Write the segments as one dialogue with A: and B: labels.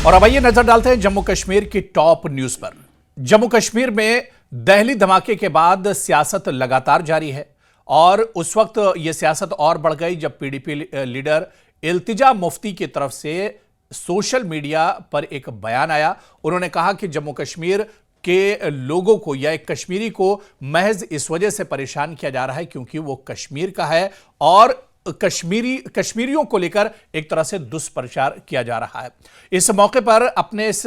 A: और अब आइए नजर डालते हैं जम्मू कश्मीर की टॉप न्यूज पर। जम्मू कश्मीर में दहली धमाके के बाद सियासत लगातार जारी है और उस वक्त यह सियासत और बढ़ गई जब पीडीपी लीडर इल्तिजा मुफ्ती की तरफ से सोशल मीडिया पर एक बयान आया। उन्होंने कहा कि जम्मू कश्मीर के लोगों को या एक कश्मीरी को महज इस वजह से परेशान किया जा रहा है क्योंकि वो कश्मीर का है और कश्मीरियों को लेकर एक तरह से दुष्प्रचार किया जा रहा है। इस मौके पर अपने इस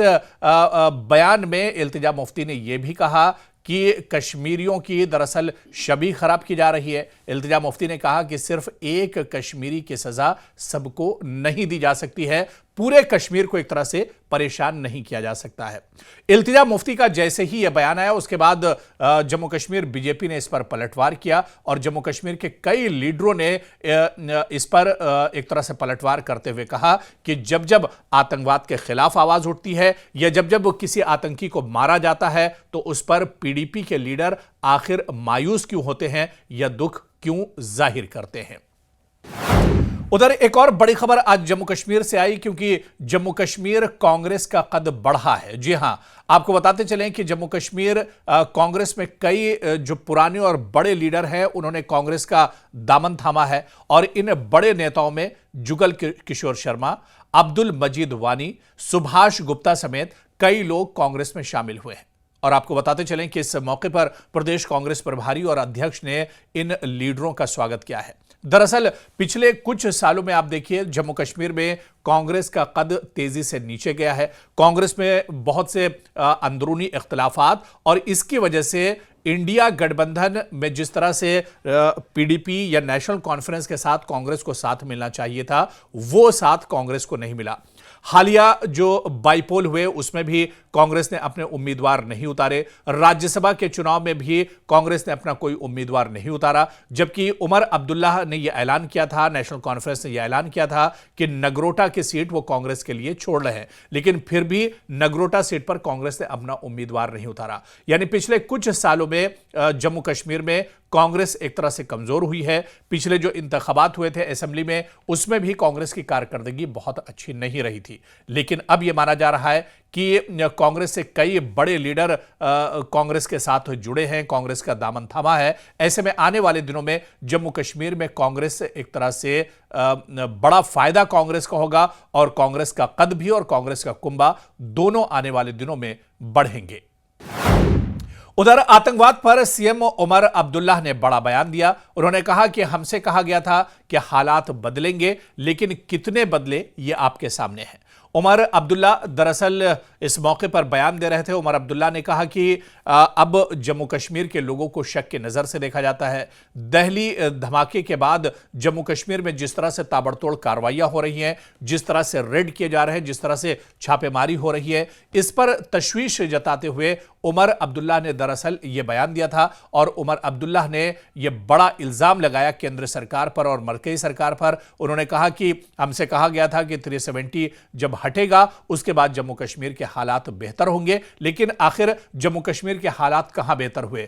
A: बयान में इल्तिजा मुफ्ती ने यह भी कहा कि कश्मीरियों की दरअसल छवि खराब की जा रही है। इल्तिजा मुफ्ती ने कहा कि सिर्फ एक कश्मीरी की सजा सबको नहीं दी जा सकती है, पूरे कश्मीर को एक तरह से परेशान नहीं किया जा सकता है। इल्तिजा मुफ्ती का जैसे ही यह बयान आया उसके बाद जम्मू कश्मीर बीजेपी ने इस पर पलटवार किया और जम्मू कश्मीर के कई लीडरों ने इस पर एक तरह से पलटवार करते हुए कहा कि जब जब आतंकवाद के खिलाफ आवाज उठती है या जब जब किसी आतंकी को मारा जाता है तो उस पर पीडीपी के लीडर आखिर मायूस क्यों होते हैं या दुख क्यों जाहिर करते हैं। उधर एक और बड़ी खबर आज जम्मू कश्मीर से आई क्योंकि जम्मू कश्मीर कांग्रेस का कद बढ़ा है। जी हां, आपको बताते चलें कि जम्मू कश्मीर कांग्रेस में कई जो पुराने और बड़े लीडर हैं उन्होंने कांग्रेस का दामन थामा है और इन बड़े नेताओं में जुगल किशोर शर्मा, अब्दुल मजीद वानी, सुभाष गुप्ता समेत कई लोग कांग्रेस में शामिल हुए हैं। और आपको बताते चलें कि इस मौके पर प्रदेश कांग्रेस प्रभारी और अध्यक्ष ने इन लीडरों का स्वागत किया है। दरअसल पिछले कुछ सालों में आप देखिए जम्मू कश्मीर में कांग्रेस का कद तेजी से नीचे गया है। कांग्रेस में बहुत से अंदरूनी इख्तिलाफात और इसकी वजह से इंडिया गठबंधन में जिस तरह से पीडीपी या नेशनल कॉन्फ्रेंस के साथ कांग्रेस को साथ मिलना चाहिए था वो साथ कांग्रेस को नहीं मिला। हालिया जो बाईपोल हुए उसमें भी कांग्रेस ने अपने उम्मीदवार नहीं उतारे। राज्यसभा के चुनाव में भी कांग्रेस ने अपना कोई उम्मीदवार नहीं उतारा, जबकि उमर अब्दुल्ला ने यह ऐलान किया था, नेशनल कॉन्फ्रेंस ने यह ऐलान किया था कि नगरोटा की सीट वो कांग्रेस के लिए छोड़ रहे हैं, लेकिन फिर भी नगरोटा सीट पर कांग्रेस ने अपना उम्मीदवार नहीं उतारा। यानी पिछले कुछ सालों में जम्मू कश्मीर में कांग्रेस एक तरह से कमजोर हुई है। पिछले जो इंतखाबात हुए थे असेंबली में उसमें भी कांग्रेस की कारकर्दगी बहुत अच्छी नहीं रही थी, लेकिन अब यह माना जा रहा है कि कांग्रेस से कई बड़े लीडर कांग्रेस के साथ जुड़े हैं, कांग्रेस का दामन थामा है। ऐसे में आने वाले दिनों में जम्मू कश्मीर में कांग्रेस से एक तरह से बड़ा फायदा कांग्रेस का होगा और कांग्रेस का कद भी और कांग्रेस का कुंबा दोनों आने वाले दिनों में बढ़ेंगे। उधर आतंकवाद पर सीएम उमर अब्दुल्ला ने बड़ा बयान दिया। उन्होंने कहा कि हमसे कहा गया था कि हालात बदलेंगे, लेकिन कितने बदले ये आपके सामने है। उमर अब्दुल्ला दरअसल इस मौके पर बयान दे रहे थे। उमर अब्दुल्ला ने कहा कि अब जम्मू कश्मीर के लोगों को शक की नज़र से देखा जाता है। दहली धमाके के बाद जम्मू कश्मीर में जिस तरह से ताबड़तोड़ कार्रवाइयां हो रही हैं, जिस तरह से रेड किए जा रहे हैं, जिस तरह से छापेमारी हो रही है, इस पर तशवीश जताते हुए उमर अब्दुल्ला ने दरअसल यह बयान दिया था और उमर अब्दुल्ला ने यह बड़ा इल्जाम लगाया केंद्र सरकार पर और मरकजी सरकार पर। उन्होंने कहा कि हमसे कहा गया था कि 370 जब हटेगा उसके बाद जम्मू कश्मीर के हालात बेहतर होंगे, लेकिन आखिर जम्मू कश्मीर के हालात कहां बेहतर हुए।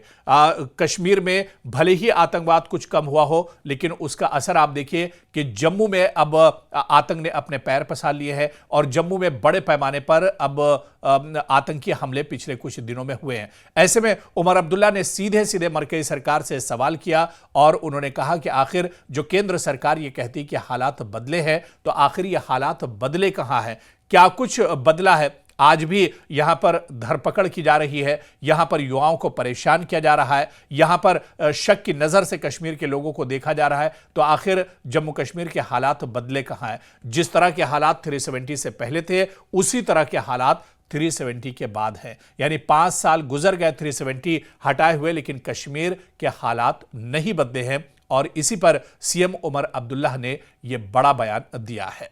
A: कश्मीर में भले ही आतंकवाद कुछ कम हुआ हो, लेकिन उसका असर आप देखिए कि जम्मू में अब आतंक ने अपने पैर पसार लिए हैं और जम्मू में बड़े पैमाने पर अब आतंकी हमले पिछले कुछ दिनों में हुए हैं। ऐसे में उमर अब्दुल्ला ने सीधे सीधे मरकजी सरकार से सवाल किया और उन्होंने कहा कि आखिर जो केंद्र सरकार ये कहती कि हालात बदले हैं, तो आखिर ये हालात बदले कहां हैं, क्या कुछ बदला है। आज भी यहां पर धरपकड़ की जा रही है, यहां पर युवाओं को परेशान किया जा रहा है, यहां पर शक की नजर से कश्मीर के लोगों को देखा जा रहा है, तो आखिर जम्मू कश्मीर के हालात बदले कहां हैं। जिस तरह के हालात 370 से पहले थे उसी तरह के हालात 370 के बाद है। यानी 5 साल गुजर गए 370 हटाए हुए, लेकिन कश्मीर के हालात नहीं बदले हैं और इसी पर सीएम उमर अब्दुल्ला ने यह बड़ा बयान दिया है।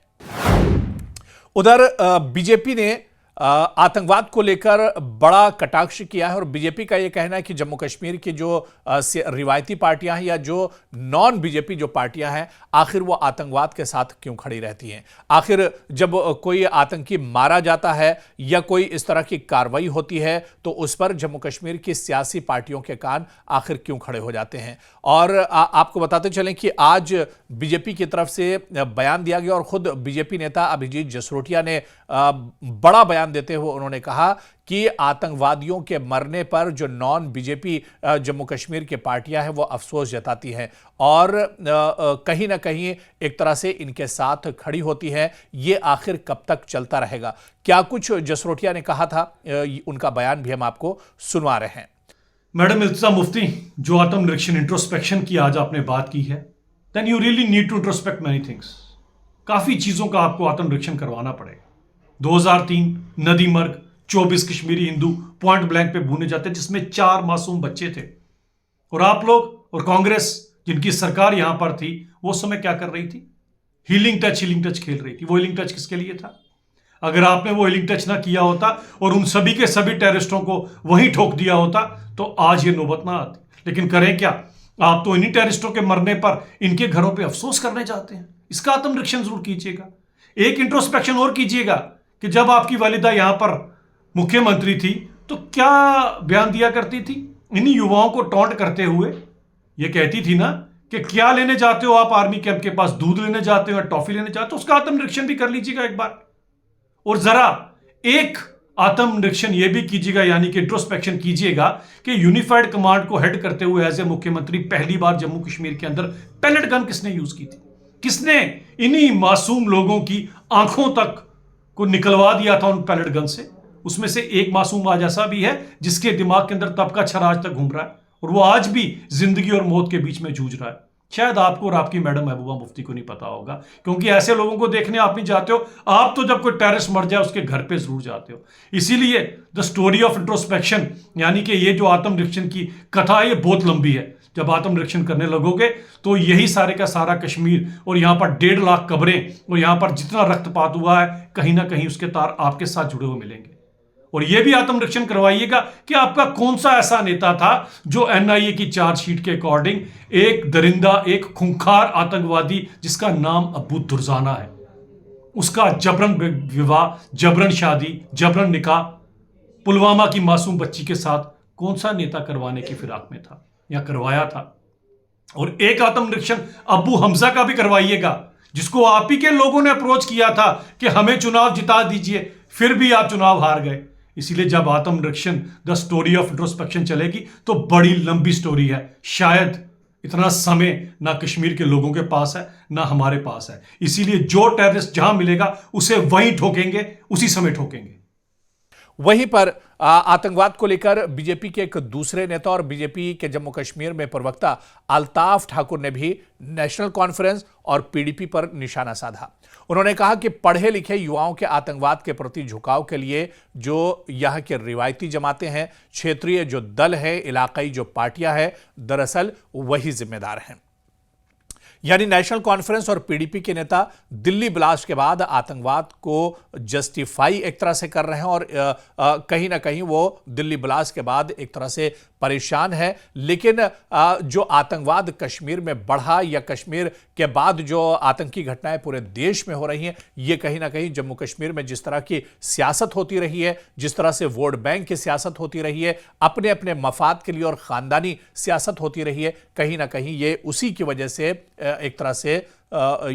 A: उधर बीजेपी ने आतंकवाद को लेकर बड़ा कटाक्ष किया है और बीजेपी का यह कहना है कि जम्मू कश्मीर की जो रिवायती पार्टियां हैं या जो नॉन बीजेपी जो पार्टियां हैं, आखिर वो आतंकवाद के साथ क्यों खड़ी रहती हैं। आखिर जब कोई आतंकी मारा जाता है या कोई इस तरह की कार्रवाई होती है तो उस पर जम्मू कश्मीर की सियासी पार्टियों के कान आखिर क्यों खड़े हो जाते हैं। और आपको बताते चलें कि आज बीजेपी की तरफ से बयान दिया गया और खुद बीजेपी नेता अभिजीत जसरोटिया ने बड़ा बयान देते हुए उन्होंने कहा कि आतंकवादियों के मरने पर जो नॉन बीजेपी जम्मू कश्मीर की पार्टियां हैं वो अफसोस जताती हैं और कहीं ना कहीं एक तरह से इनके साथ खड़ी होती है। ये आखिर कब तक चलता रहेगा, क्या कुछ जसरोटिया ने कहा था, उनका बयान भी हम आपको सुनवा रहे हैं।
B: मैडम इल्तिजा मुफ्ती, जो आत्मनिरीक्षण इंट्रोस्पेक्शन की आज आपने बात की है, then you really need to introspect many things. काफी चीजों का आपको आत्मनिरीक्षण करवाना पड़ेगा। 2003 नदी मर्ग 24 कश्मीरी हिंदू पॉइंट ब्लैंक पे भूने जाते जिसमें 4 मासूम बच्चे थे, और आप लोग और कांग्रेस जिनकी सरकार यहां पर थी वो समय क्या कर रही थी? हीलिंग टच खेल रही थी। वो हीलिंग टच किसके लिए था? अगर आपने वो हीलिंग टच ना किया होता और उन सभी के सभी टेररिस्टों को वहीं ठोक दिया होता तो आज ये नौबत ना आती। लेकिन करें क्या? आप तो इन्हीं टेररिस्टों के मरने पर इनके घरों पे अफसोस करने चाहते हैं। इसका आत्मनिरीक्षण जरूर कीजिएगा। एक इंट्रोस्पेक्शन और कीजिएगा कि जब आपकी वालिदा यहां पर मुख्यमंत्री थी तो क्या बयान दिया करती थी? इन्हीं युवाओं को टॉन्ट करते हुए ये कहती थी ना कि क्या लेने जाते हो आप आर्मी कैंप के पास, दूध लेने जाते हो या टॉफी लेने जाते हो? उसका आत्मनिरीक्षण भी कर लीजिएगा एक बार। और जरा एक आत्मनिरीक्षण यह भी कीजिएगा, यानी कि इंट्रोस्पेक्शन कीजिएगा कि यूनिफाइड कमांड को हेड करते हुए एज ए मुख्यमंत्री पहली बार जम्मू कश्मीर के अंदर पैलेट गन किसने यूज की थी? किसने इन्हीं मासूम लोगों की आंखों तक को निकलवा दिया था उन पैलेट गन से? उसमें से एक मासूम आज ऐसा भी है जिसके दिमाग के अंदर तब का छर आज तक घूम रहा है और वो आज भी जिंदगी और मौत के बीच में जूझ रहा है। शायद आपको और आपकी मैडम महबूबा मुफ्ती को नहीं पता होगा, क्योंकि ऐसे लोगों को देखने आप नहीं जाते हो। आप तो जब कोई टेररिस्ट मर जाए उसके घर पे जरूर जाते हो। इसीलिए द स्टोरी ऑफ इंट्रोस्पेक्शन, यानी कि ये जो आत्मनिरीक्षण की कथा है, ये बहुत लंबी है। जब आत्मनिरीक्षण करने लगोगे तो यही सारे का सारा कश्मीर और यहां पर 1.5 लाख कब्रें और यहां पर जितना रक्तपात हुआ है, कहीं ना कहीं उसके तार आपके साथ जुड़े हुए मिलेंगे। और यह भी आत्मनिरीक्षण करवाइएगा कि आपका कौन सा ऐसा नेता था जो एनआईए की चार्जशीट के अकॉर्डिंग एक दरिंदा, एक खूंखार आतंकवादी जिसका नाम अबू दुर्जाना है, उसका जबरन विवाह, जबरन शादी, जबरन निकाह पुलवामा की मासूम बच्ची के साथ कौन सा नेता करवाने की फिराक में था या करवाया था? और एक आत्मनिरीक्षण अबू हमजा का भी करवाइएगा, जिसको आप ही के लोगों ने अप्रोच किया था कि हमें चुनाव जिता दीजिए, फिर भी आप चुनाव हार गए। इसीलिए जब आत्मनिरीक्षण द स्टोरी ऑफ इंट्रोस्पेक्शन चलेगी तो बड़ी लंबी स्टोरी है। शायद इतना समय ना कश्मीर के लोगों के पास है ना हमारे पास है। इसीलिए जो टेररिस्ट जहां मिलेगा उसे वहीं ठोकेंगे, उसी समय ठोकेंगे।
A: वहीं पर आतंकवाद को लेकर बीजेपी के एक दूसरे नेता और बीजेपी के जम्मू कश्मीर में प्रवक्ता अल्ताफ ठाकुर ने भी नेशनल कॉन्फ्रेंस और पीडीपी पर निशाना साधा। उन्होंने कहा कि पढ़े लिखे युवाओं के आतंकवाद के प्रति झुकाव के लिए जो यहां के रिवायती जमातें हैं, क्षेत्रीय जो दल है, इलाकाई जो पार्टियां हैं, दरअसल वही जिम्मेदार हैं। यानी नेशनल कॉन्फ्रेंस और पीडीपी के नेता दिल्ली ब्लास्ट के बाद आतंकवाद को जस्टिफाई एक तरह से कर रहे हैं और कहीं ना कहीं वो दिल्ली ब्लास्ट के बाद एक तरह से परेशान है। लेकिन जो आतंकवाद कश्मीर में बढ़ा या कश्मीर के बाद जो आतंकी घटनाएं पूरे देश में हो रही हैं, ये कहीं ना कहीं जम्मू कश्मीर में जिस तरह की सियासत होती रही है, जिस तरह से वोट बैंक की सियासत होती रही है, अपने अपने मफाद के लिए और खानदानी सियासत होती रही है, कहीं ना कहीं ये उसी की वजह से एक तरह से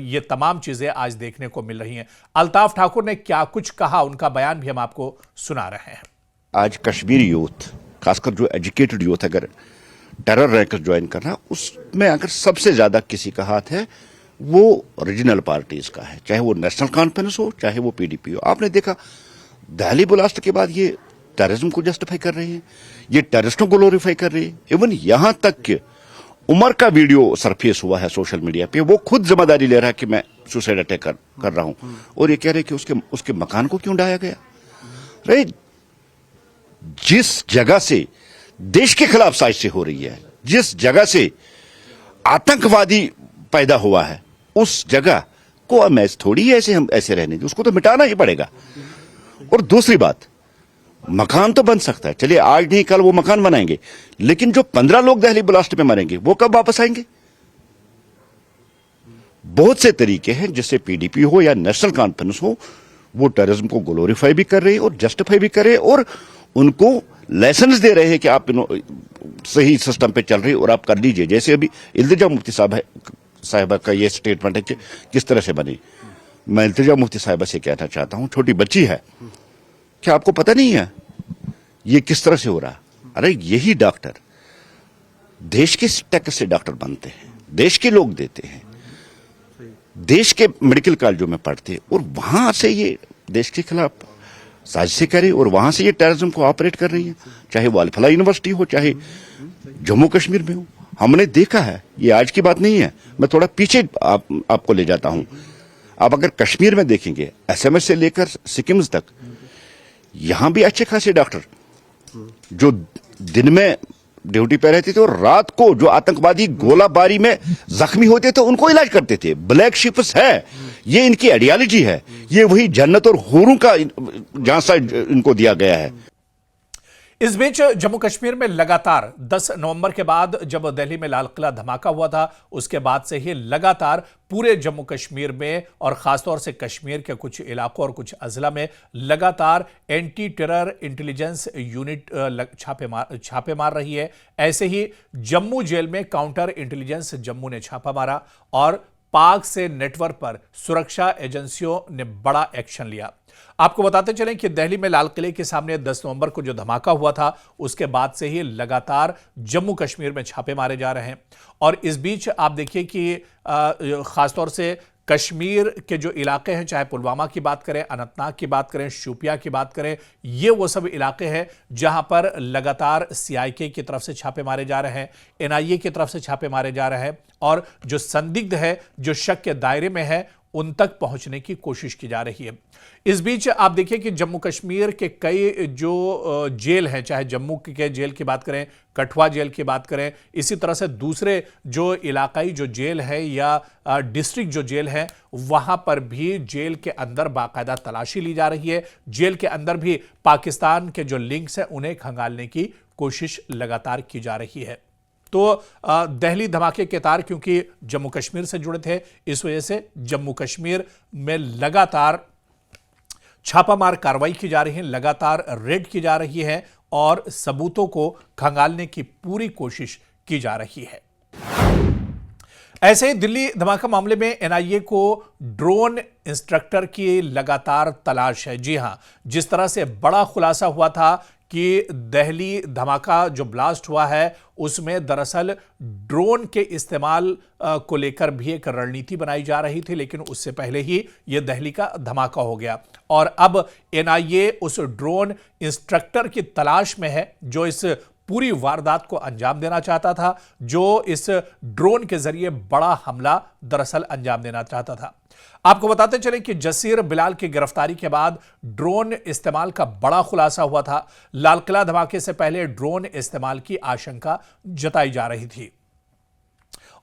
A: ये तमाम चीजें आज देखने को मिल रही हैं। अल्ताफ ठाकुर ने क्या कुछ कहा, उनका बयान भी हम आपको सुना रहे हैं।
C: आज कश्मीरी यूथ, खासकर जो एजुकेटेड यूथ अगर टेरर रैंक ज्वाइन करना, उसमें अगर सबसे ज्यादा किसी का हाथ है वो रीजनल पार्टीज का है, चाहे वो नेशनल कॉन्फ्रेंस हो चाहे वो पीडीपी हो। आपने देखा दिल्ली ब्लास्ट के बाद ये टेररिज्म को जस्टिफाई कर रही है, ये टेररिस्टों को ग्लोरीफाई कर रही है। इवन यहां तक कि उमर का वीडियो सरफेस हुआ है सोशल मीडिया पे, वो खुद जिम्मेदारी ले रहा है कि मैं सुसाइड अटैक कर रहा हूं, और ये कह रहे कि उसके मकान को क्यों ढाया गया। राइट, जिस जगह से देश के खिलाफ साजिश हो रही है, जिस जगह से आतंकवादी पैदा हुआ है, उस जगह को हम थोड़ी ऐसे रहने दें, उसको तो मिटाना ही पड़ेगा। और दूसरी बात, मकान तो बन सकता है, चलिए आज नहीं कल वो मकान बनाएंगे, लेकिन जो 15 लोग दिल्ली ब्लास्ट में मरेंगे वो कब वापस आएंगे? बहुत से तरीके हैं जिससे पीडीपी हो या नेशनल कॉन्फ्रेंस हो, वो टेररिज्म को ग्लोरीफाई भी कर रही है और जस्टिफाई भी कर रहे हैं और उनको लाइसेंस दे रहे हैं कि आप सही सिस्टम पे चल रही और आप कर लीजिए। जैसे अभी इल्तिजा मुफ्ती साहिबा का ये स्टेटमेंट है कि किस तरह से बनी। मैं इल्तिजा मुफ्ती साहिबा से कहना चाहता हूं, छोटी बच्ची है, क्या आपको पता नहीं है ये किस तरह से हो रहा? अरे यही डॉक्टर देश के टैक्स से डॉक्टर बनते हैं, देश के लोग देते हैं, देश के मेडिकल कॉलेजों में पढ़ते हैं और वहां से ये देश के खिलाफ साजिशें करें और वहां से ये टेररिज्म को ऑपरेट कर रही है, चाहे वो अल फलाह यूनिवर्सिटी हो, चाहे जम्मू कश्मीर में हो। हमने देखा है, ये आज की बात नहीं है, मैं थोड़ा पीछे आपको ले जाता हूं। आप अगर कश्मीर में देखेंगे, एसएमएस से लेकर सिक्किम तक, यहां भी अच्छे खासे डॉक्टर जो दिन में ड्यूटी पे रहते थे और रात को जो आतंकवादी गोलाबारी में जख्मी होते थे उनको इलाज करते थे। ब्लैक शिप्स है, ये इनकी आइडियोलॉजी है, ये वही जन्नत और हुरों का झांसा इनको दिया गया है।
A: इस बीच जम्मू कश्मीर में लगातार 10 नवंबर के बाद जब दिल्ली में लाल किला धमाका हुआ था, उसके बाद से ही लगातार पूरे जम्मू कश्मीर में और खासतौर से कश्मीर के कुछ इलाकों और कुछ अजला में लगातार एंटी टेरर इंटेलिजेंस यूनिट छापे मार रही है। ऐसे ही जम्मू जेल में काउंटर इंटेलिजेंस जम्मू ने छापा मारा और पाक से नेटवर्क पर सुरक्षा एजेंसियों ने बड़ा एक्शन लिया। आपको बताते चलें कि दिल्ली में लाल किले के सामने 10 नवंबर को जो धमाका हुआ था, उसके बाद से ही लगातार जम्मू कश्मीर में छापे मारे जा रहे हैं। और इस बीच आप देखिए कि खासतौर से कश्मीर के जो इलाके हैं, चाहे पुलवामा की बात करें, अनंतनाग की बात करें, शोपियां की बात करें, ये वो सब इलाके हैं जहां पर लगातार सीआईके की तरफ से छापे मारे जा रहे हैं, एनआईए की तरफ से छापे मारे जा रहे हैं और जो संदिग्ध है, जो शक के दायरे में है, उन तक पहुंचने की कोशिश की जा रही है। इस बीच आप देखिए कि जम्मू कश्मीर के कई जो जेल हैं, चाहे जम्मू के जेल की बात करें, कठुआ जेल की बात करें, इसी तरह से दूसरे जो इलाकाई जो जेल है या डिस्ट्रिक्ट जो जेल है, वहां पर भी जेल के अंदर बाकायदा तलाशी ली जा रही है। जेल के अंदर भी पाकिस्तान के जो लिंक्स हैं उन्हें खंगालने की कोशिश लगातार की जा रही है। तो दिल्ली धमाके के तार क्योंकि जम्मू कश्मीर से जुड़े थे, इस वजह से जम्मू कश्मीर में लगातार छापामार कार्रवाई की जा रही है, लगातार रेड की जा रही है और सबूतों को खंगालने की पूरी कोशिश की जा रही है। ऐसे ही दिल्ली धमाका मामले में एनआईए को ड्रोन इंस्ट्रक्टर की लगातार तलाश है। जी हां, जिस तरह से बड़ा खुलासा हुआ था कि दिल्ली धमाका जो ब्लास्ट हुआ है उसमें दरअसल ड्रोन के इस्तेमाल को लेकर भी एक रणनीति बनाई जा रही थी, लेकिन उससे पहले ही यह दिल्ली का धमाका हो गया और अब एनआईए उस ड्रोन इंस्ट्रक्टर की तलाश में है जो इस पूरी वारदात को अंजाम देना चाहता था, जो इस ड्रोन के जरिए बड़ा हमला दरअसल अंजाम देना चाहता था। आपको बताते चलें कि जसीर बिलाल की गिरफ्तारी के बाद ड्रोन इस्तेमाल का बड़ा खुलासा हुआ था। लाल किला धमाके से पहले ड्रोन इस्तेमाल की आशंका जताई जा रही थी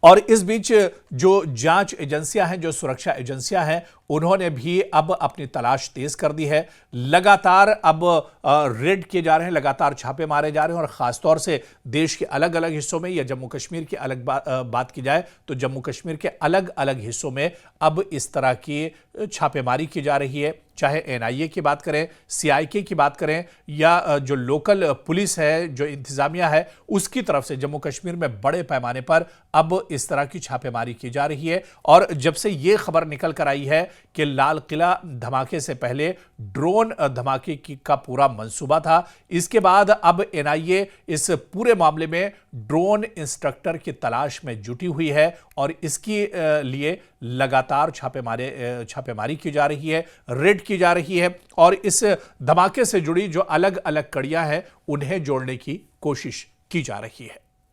A: और इस बीच जो जांच एजेंसियां हैं, जो सुरक्षा एजेंसियां हैं, उन्होंने भी अब अपनी तलाश तेज कर दी है। लगातार अब रेड किए जा रहे हैं, लगातार छापे मारे जा रहे हैं और खासतौर से देश के अलग अलग हिस्सों में या जम्मू कश्मीर की अलग बात की जाए तो जम्मू कश्मीर के अलग अलग हिस्सों में अब इस तरह की छापेमारी की जा रही है। चाहे एनआईए की बात करें, सीआईके की बात करें या जो लोकल पुलिस है, जो इंतजामिया है, उसकी तरफ से जम्मू कश्मीर में बड़े पैमाने पर अब इस तरह की छापेमारी की जा रही है। और जब से यह खबर निकल कर आई है कि लाल किला धमाके से पहले ड्रोन धमाके का पूरा मंसूबा था, इसके बाद अब एनआईए इस पूरे मामले में ड्रोन इंस्ट्रक्टर की तलाश में जुटी हुई है और इसके लिए लगातार छापेमारी की जा रही है, रेड की जा रही है और इस धमाके से जुड़ी जो अलग अलग कड़ियां हैं उन्हें जोड़ने की कोशिश की जा रही है।